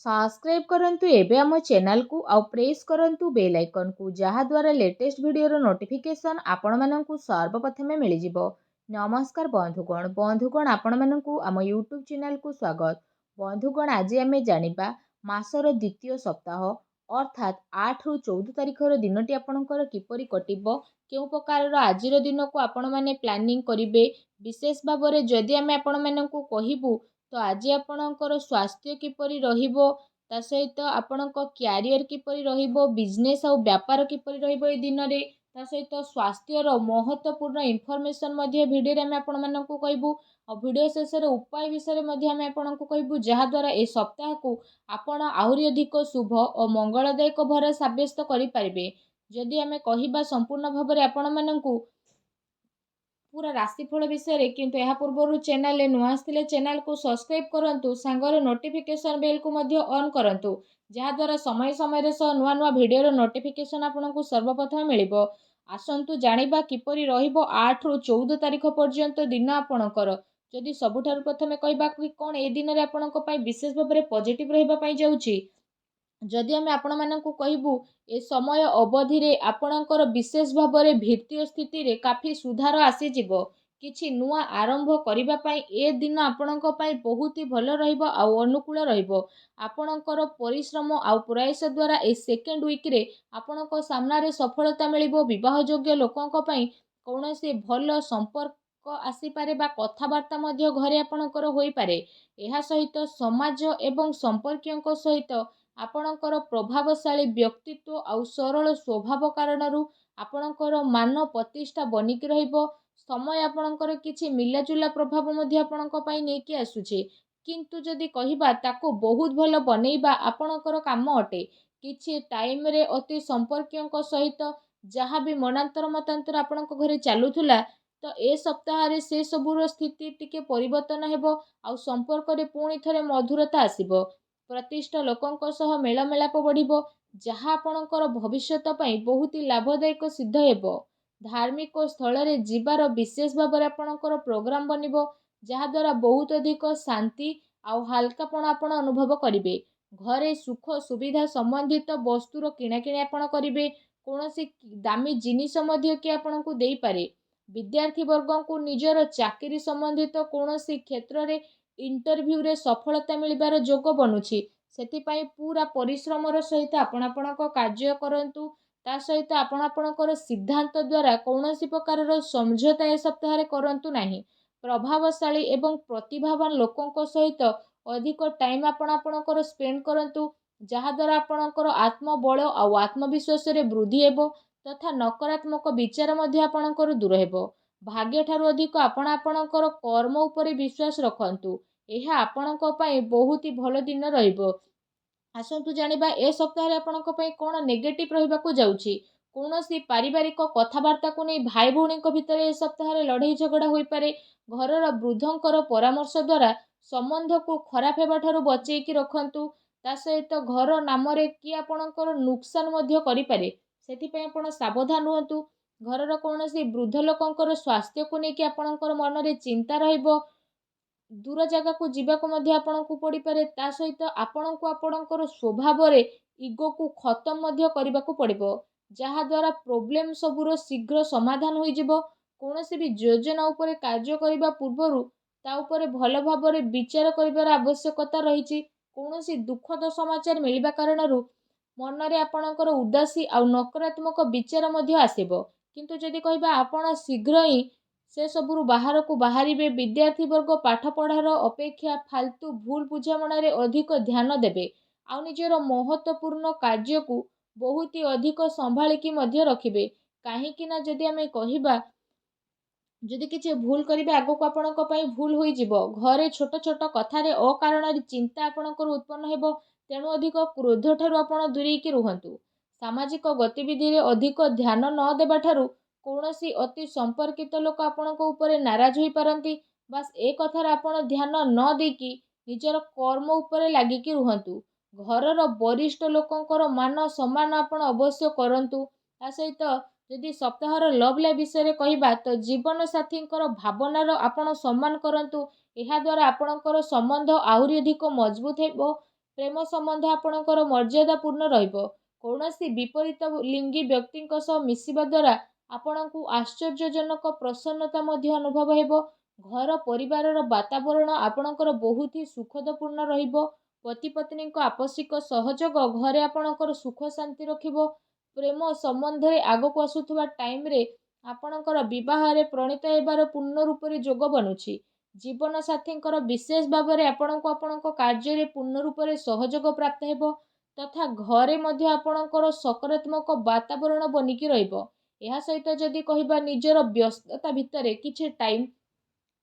Subscribe करंतु एबे आम चैनल को आउ प्रेस करंतु बेल आइकन को जहा द्वारा लेटेस्ट वीडियो नोटिफिकेशन आपण माननकु सर्वप्रथमे मिल जिवो। नमस्कार बंधुगण आपण माननकु आम यूट्यूब चैनल को स्वागत। बंधुगण आज आमे जानिबा मासर द्वितीय सप्ताह अर्थात 8 रु 14 तारिखर दिनटी आपणकर किपरि कटिबो केउ प्रकार आजिर दिन को आपण माने प्लानिंग करिवे विशेष भाबरे जदि आमे आपण माननकु कहिबु तो आज आपणकर स्वास्थ्य किपरि रहिबो ता सहित आपणक क्यारियर किपरि रहिबो बिजनेस और व्यापार किपरि रहिबो ए दिन रे ता सहित स्वास्थ्यर महत्वपूर्ण इनफॉरमेशन मध्ये भिडियो रे आमे आपण माननकु कहबु और भिडियो शेष रे उपाय विषय मध्ये आमे आपणकु कहबु जहा द्वारा ए सप्ताह को आपण आहुरी अधिक शुभ और मंगलदायक भर साब्यस्त करि परिबे। जदि आमे कहिबा संपूर्ण भाबरे आपण माननकु पूरा राशिफल विषय रे किंतु यह पूर्व चैनल नुआ आसथिले चैनल को सब्सक्राइब करंतु सांगर नोटिफिकेशन बेल को मध्य ऑन करंतु जहा द्वारा समय समय रे नुआ नुआ वीडियो रो नोटिफिकेशन आपनको सर्वप्रथम मिलिबो। आसंतु जानिबा किपरि रहिबो 8 रु 14 तारिख पर्यंत दिन आपणकर। जदि सबुठारु प्रथमे कहबा कि कोन ए दिन रे आपनको पई विशेष भाबरे पॉजिटिव रहिबा पई जाउची जदि आमे आपण माननकु कहबु ए समय अवधि रे आपणकर विशेष भाबरे वित्तीय स्थिति रे काफी सुधार आसी जिवो। किछि नुआ आरंभ करिबा पई ए दिन आपणक पई बहुत ही भलो रहिबो आ अनुकूल रहिबो। आपणकर परिश्रम आ प्रयास द्वारा ए सेकेंड वीक रे आपणक सामना रे सफलता मिलिबो। विवाह योग्य लोकंक पई कोनोसी भलो संपर्क आसी पारे बा कथाबार्ता मध्य घरे आपणकर होई पारे। एहा सहित समाज एवं संपर्कियंक सहित आपणकर प्रभावशाली व्यक्तित्व आउ सरल स्वभाव कारणरू आपणकर मान प्रतिष्ठा बनिक रहिबो। समय आपणकर किछि मिलाजुला प्रभाव मध्ये आपणक पई नेकी आसुछे किंतु जदि कहिबा ताको बहुत भलो बनेइबा आपणकर काम अटे। किछि टाइम रे अति संपर्कियंक सहित जहाँ भी मनांतर मतांतर आपणक घरे चालुथुला तो ए सप्ताह रे से सबुर स्थिति टिके परिवर्तन हेबो आउ संपर्क रे पुणी थरे मधुरता आसीबो। प्रतिष्ठा लोकंक सह मेलमेलाप बढ़िबो जहाँ आपणकर भविष्यत पई बहुत ही लाभदायक सिद्ध हेबो। धार्मिक स्थल रे जीवार विशेष भाबरे आपणकर प्रोग्राम बनिबो जहाँ द्वारा बहुत अधिक शांति आउ हल्कापण आपण अनुभव करिवे। घरे सुख सुविधा संबंधित वस्तुर किणाकिणी आपण करिवे। कोनोसी दामी जिनिस मध्य कि आपणकु देई पारे। विद्यार्थी वर्गों को निजर चाकरी संबंधित कोनोसी क्षेत्र रे इंटरव्यू रे सफलता मिलिबार जोग बनुछि सेतिपाई पूरा परिश्रमर सहित आपण आपणक कार्य करंतु ता सहित आपण आपणकर सिद्धांत द्वारा कौनसी प्रकार समझौता ए सप्ताह रे करंतु नाही। प्रभावशाली एवं प्रतिभावान लोकंक सहित अधिक टाइम आपण आपणकर स्पेंड करंतु जहा द्वारा आपणकर आत्मबल आ आत्मविश्वास रे वृद्धि हेबो तथा नकारात्मक विचार मध्ये आपणकर दूर हेबो। भाग्य ठारू अधिक आपण आपणकर कर्म उपरे विश्वास रखंतु एहा आपणक पई बहुत ही भलो दिन रहिबो। आसंतु जानिबा ए सप्ताह रे आपणक पई कोन नेगेटिव रहिबाकू जाउची। कोनोसी पारिवारिक कथाबार्ता को नै भाई भौणी भितर ए सप्ताह रे लड़ाई झगड़ा होई पारे। घरर वृद्धंकर परामर्श द्वारा संबंध को खराब हेबा ठारू बचेई कि रखंतु ता सहित घर नाम रे कि आपणकर नुकसान मध्य करि पारे सेति पई आपण सावधान रहंतु। घरर कोनोसी वृद्ध लोकंकर स्वास्थ्य को नै कि आपणकर मन रे चिंता रहिबो। दूर जगह को जीवाको मध्य आपणकु पड़ी पारे ता सहित आपणकु आपणकर स्वभाव रे इगो को खत्म मध्य करबाकू पड़िबो जहा द्वारा प्रॉब्लम सबुर शीघ्र समाधान होई जिवो। कोनोसी भी योजना उपरे कार्य करिबा पूर्वरु ता उपरे भलो भाबरे विचार करिबार आवश्यकता रहिछि। कोनोसी दुखद समाचार मिलिबा कारणरू मन रे आपणकर उदासी आ नकारात्मक विचार मध्य आसीबो किंतु जदि कहबा आपण शीघ्र ही से सबुरु बाहर को बाहरिबे। विद्यार्थी वर्ग पाठ पढ़ार अपेक्षा फालतू भूल बुझामणा रे अधिक ध्यान देबे आ निजर महत्वपूर्ण कार्य को बहुत ही अधिक संभाळिकी मध्य रखिबे। काहेकि ना जदि आमे कहिबा जदि किछि भूल करिबे आगो को आपणक पई भूल होई जिवो। घरे छोट छोट कथा रे अकारण रे चिंता आपणकर उत्पन्न हेबो तेणु अधिक क्रोध ठारू आपण दूरेई कि रुहंतु। सामाजिक गतिविधि रे अधिक ध्यान न देबा ठारू कोनोसी अति संपर्कित लोक आपणक उपरे नाराज होई पारंती। बस ए कथार आपण ध्यान न देकी निजर कर्म उपरे लागिकी रुहंतु। घरर वरिष्ठ लोकंकर मान सम्मान आपण अवश्य करंतु। ता सहित जदि सप्ताहर लव लाइफ विषय कहिबा तो जीवन साथींकर भावनार आपण सम्मान करंतु। एहा द्वारा आपणकर संबंध आहुरी अधिक मजबूत हेबो ପ୍ରେମ ସମ୍ବନ୍ଧ ଆପଣଙ୍କର ମର୍ଯ୍ୟାଦାପୂର୍ଣ୍ଣ ରହିବ। କୌଣସି ବିପରୀତ ଲିଙ୍ଗୀ ବ୍ୟକ୍ତିଙ୍କ ସହ ମିଶିବା ଦ୍ୱାରା ଆପଣଙ୍କୁ ଆଶ୍ଚର୍ଯ୍ୟଜନକ ପ୍ରସନ୍ନତା ମଧ୍ୟ ଅନୁଭବ ହେବ। ଘର ପରିବାରର ବାତାବରଣ ଆପଣଙ୍କର ବହୁତ ହି ସୁଖଦପୂର୍ଣ୍ଣ ରହିବ। ପତି ପତ୍ନୀଙ୍କ ଆପୋଷିକ ସହଯୋଗ ଘରେ ଆପଣଙ୍କର ସୁଖ ଶାନ୍ତି ରଖିବ। ପ୍ରେମ ସମ୍ବନ୍ଧରେ ଆଗକୁ ଆସୁଥିବା ଟାଇମ୍ରେ ଆପଣଙ୍କର ବିବାହରେ ପ୍ରଣୀତ ହେବାର ପୂର୍ଣ୍ଣ ରୂପରେ ଯୋଗ ବନୁଛି। ଜୀବନ ସାଥୀଙ୍କର ବିଶେଷ ଭାବରେ ଆପଣଙ୍କୁ ଆପଣଙ୍କ କାର୍ଯ୍ୟରେ ପୂର୍ଣ୍ଣ ରୂପରେ ସହଯୋଗ ପ୍ରାପ୍ତ ହେବ ତଥା ଘରେ ମଧ୍ୟ ଆପଣଙ୍କର ସକାରାତ୍ମକ ବାତାବରଣ ବନିକି ରହିବ। ଏହା ସହିତ ଯଦି କହିବା ନିଜର ବ୍ୟସ୍ତତା ଭିତରେ କିଛି ଟାଇମ୍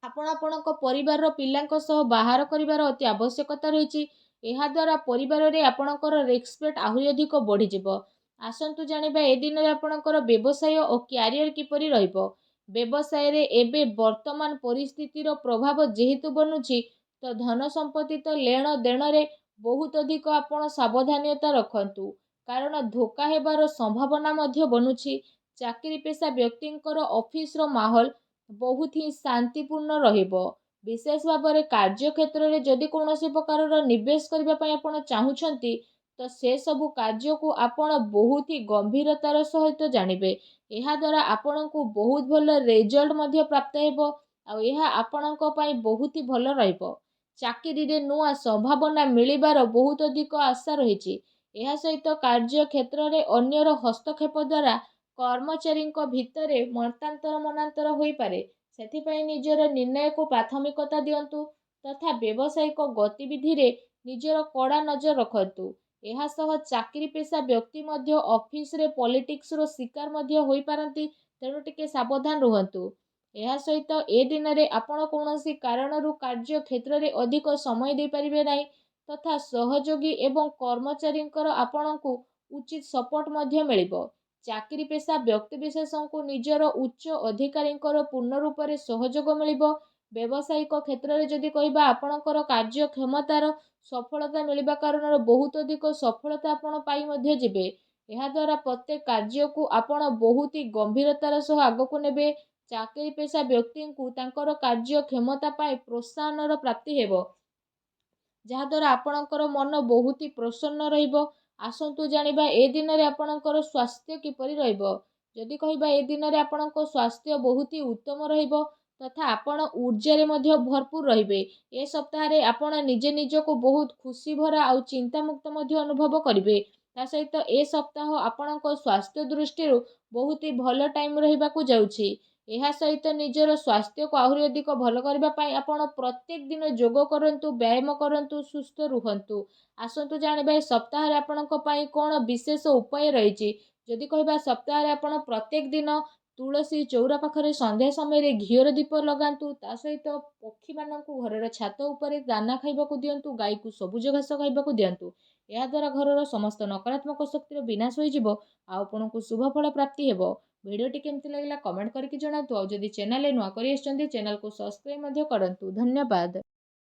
ଆପଣ ଆପଣଙ୍କ ପରିବାରର ପିଲାଙ୍କ ସହ ବାହାର କରିବାର ଅତି ଆବଶ୍ୟକତା ରହିଛି। ଏହାଦ୍ୱାରା ପରିବାରରେ ଆପଣଙ୍କର ରେସ୍ପେକ୍ଟ ଆହୁରି ଅଧିକ ବଢ଼ିଯିବ। ଆସନ୍ତୁ ଜାଣିବା ଏ ଦିନରେ ଆପଣଙ୍କର ବ୍ୟବସାୟ ଓ କ୍ୟାରିୟର କିପରି ରହିବ। ବ୍ୟବସାୟରେ ଏବେ ବର୍ତ୍ତମାନ ପରିସ୍ଥିତିର ପ୍ରଭାବ ଯେହେତୁ ବନୁଛି ତ ଧନ ସମ୍ପତ୍ତି ତ ଲେଣ ଦେଣରେ ବହୁତ ଅଧିକ ଆପଣ ସାବଧାନତା ରଖନ୍ତୁ, କାରଣ ଧୋକା ହେବାର ସମ୍ଭାବନା ମଧ୍ୟ ବନୁଛି। ଚାକିରି ପେଶା ବ୍ୟକ୍ତିଙ୍କର ଅଫିସର ମାହୋଲ ବହୁତ ହିଁ ଶାନ୍ତିପୂର୍ଣ୍ଣ ରହିବ। ବିଶେଷ ଭାବରେ କାର୍ଯ୍ୟକ୍ଷେତ୍ରରେ ଯଦି କୌଣସି ପ୍ରକାରର ନିବେଶ କରିବା ପାଇଁ ଆପଣ ଚାହୁଁଛନ୍ତି ତ ସେସବୁ କାର୍ଯ୍ୟକୁ ଆପଣ ବହୁତ ହି ଗମ୍ଭୀରତାର ସହିତ ଜାଣିବେ। ଏହାଦ୍ୱାରା ଆପଣଙ୍କୁ ବହୁତ ଭଲ ରେଜଲ୍ଟ ମଧ୍ୟ ପ୍ରାପ୍ତ ହେବ ଆଉ ଏହା ଆପଣଙ୍କ ପାଇଁ ବହୁତ ହି ଭଲ ରହିବ। ଚାକିରିରେ ନୂଆ ସମ୍ଭାବନା ମିଳିବାର ବହୁତ ଅଧିକ ଆଶା ରହିଛି। ଏହା ସହିତ କାର୍ଯ୍ୟକ୍ଷେତ୍ରରେ ଅନ୍ୟର ହସ୍ତକ୍ଷେପ ଦ୍ୱାରା କର୍ମଚାରୀଙ୍କ ଭିତରେ ମତାନ୍ତର ମନାନ୍ତର ହୋଇପାରେ। ସେଥିପାଇଁ ନିଜର ନିର୍ଣ୍ଣୟକୁ ପ୍ରାଥମିକତା ଦିଅନ୍ତୁ ତଥା ବ୍ୟବସାୟିକ ଗତିବିଧିରେ ନିଜର କଡ଼ା ନଜର ରଖନ୍ତୁ। ଏହା ସହ ଚାକିରି ପେଶା ବ୍ୟକ୍ତି ମଧ୍ୟ ଅଫିସରେ ପଲିଟିକ୍ସର ଶିକାର ମଧ୍ୟ ହୋଇପାରନ୍ତି, ତେଣୁ ଟିକେ ସାବଧାନ ରୁହନ୍ତୁ। ଏହା ସହିତ ଏ ଦିନରେ ଆପଣ କୌଣସି କାରଣରୁ କାର୍ଯ୍ୟ କ୍ଷେତ୍ରରେ ଅଧିକ ସମୟ ଦେଇପାରିବେ ନାହିଁ ତଥା ସହଯୋଗୀ ଏବଂ କର୍ମଚାରୀଙ୍କର ଆପଣଙ୍କୁ ଉଚିତ ସପୋର୍ଟ ମଧ୍ୟ ମିଳିବ। ଚାକିରି ପେଶା ବ୍ୟକ୍ତିବିଶେଷଙ୍କୁ ନିଜର ଉଚ୍ଚ ଅଧିକାରୀଙ୍କର ପୂର୍ଣ୍ଣ ରୂପରେ ସହଯୋଗ ମିଳିବ। ବ୍ୟବସାୟିକ କ୍ଷେତ୍ରରେ ଯଦି କହିବା ଆପଣଙ୍କର କାର୍ଯ୍ୟକ୍ଷମତାର ସଫଳତା ମିଳିବା କାରଣରୁ ବହୁତ ଅଧିକ ସଫଳତା ଆପଣ ପାଇ ମଧ୍ୟ ଯିବେ। ଏହାଦ୍ୱାରା ପ୍ରତ୍ୟେକ କାର୍ଯ୍ୟକୁ ଆପଣ ବହୁତ ହି ଗମ୍ଭୀରତାର ସହ ଆଗକୁ ନେବେ। ଚାକିରି ପେଶା ବ୍ୟକ୍ତିଙ୍କୁ ତାଙ୍କର କାର୍ଯ୍ୟକ୍ଷମତା ପାଇଁ ପ୍ରୋତ୍ସାହନର ପ୍ରାପ୍ତି ହେବ, ଯାହାଦ୍ୱାରା ଆପଣଙ୍କର ମନ ବହୁତ ହି ପ୍ରସନ୍ନ ରହିବ। ଆସନ୍ତୁ ଜାଣିବା ଏ ଦିନରେ ଆପଣଙ୍କର ସ୍ୱାସ୍ଥ୍ୟ କିପରି ରହିବ। ଯଦି କହିବା ଏ ଦିନରେ ଆପଣଙ୍କ ସ୍ୱାସ୍ଥ୍ୟ ବହୁତ ହି ଉତ୍ତମ ରହିବ ତଥା ଆପଣ ଊର୍ଜାରେ ମଧ୍ୟ ଭରପୁର ରହିବେ। ଏ ସପ୍ତାହରେ ଆପଣ ନିଜେ ନିଜକୁ ବହୁତ ଖୁସି ଭରା ଆଉ ଚିନ୍ତାମୁକ୍ତ ମଧ୍ୟ ଅନୁଭବ କରିବେ। ତା ସହିତ ଏ ସପ୍ତାହ ଆପଣଙ୍କ ସ୍ୱାସ୍ଥ୍ୟ ଦୃଷ୍ଟିରୁ ବହୁତ ହି ଭଲ ଟାଇମ୍ ରହିବାକୁ ଯାଉଛି। ଏହା ସହିତ ନିଜର ସ୍ୱାସ୍ଥ୍ୟକୁ ଆହୁରି ଅଧିକ ଭଲ କରିବା ପାଇଁ ଆପଣ ପ୍ରତ୍ୟେକ ଦିନ ଯୋଗ କରନ୍ତୁ, ବ୍ୟାୟାମ କରନ୍ତୁ, ସୁସ୍ଥ ରୁହନ୍ତୁ। ଆସନ୍ତୁ ଜାଣିବା ଏ ସପ୍ତାହରେ ଆପଣଙ୍କ ପାଇଁ କ'ଣ ବିଶେଷ ଉପାୟ ରହିଛି। ଯଦି କହିବା ସପ୍ତାହରେ ଆପଣ ପ୍ରତ୍ୟେକ ଦିନ ତୁଳସୀ ଚଉରା ପାଖରେ ସନ୍ଧ୍ୟା ସମୟରେ ଘିଅର ଦୀପ ଲଗାନ୍ତୁ। ତା ସହିତ ପକ୍ଷୀମାନଙ୍କୁ ଘରର ଛାତ ଉପରେ ଦାନା ଖାଇବାକୁ ଦିଅନ୍ତୁ, ଗାଈକୁ ସବୁଜ ଘାସ ଖାଇବାକୁ ଦିଅନ୍ତୁ। ଏହାଦ୍ୱାରା ଘରର ସମସ୍ତ ନକାରାତ୍ମକ ଶକ୍ତିର ବିନାଶ ହୋଇଯିବ ଆଉ ଆପଣଙ୍କୁ ଶୁଭ ଫଳ ପ୍ରାପ୍ତି ହେବ। ଭିଡ଼ିଓଟି କେମିତି ଲାଗିଲା କମେଣ୍ଟ କରିକି ଜଣାନ୍ତୁ। ଆଉ ଯଦି ଚ୍ୟାନେଲରେ ନୂଆ କରି ଆସିଛନ୍ତି ଚ୍ୟାନେଲକୁ ସବସ୍କ୍ରାଇବ୍ ମଧ୍ୟ କରନ୍ତୁ। ଧନ୍ୟବାଦ।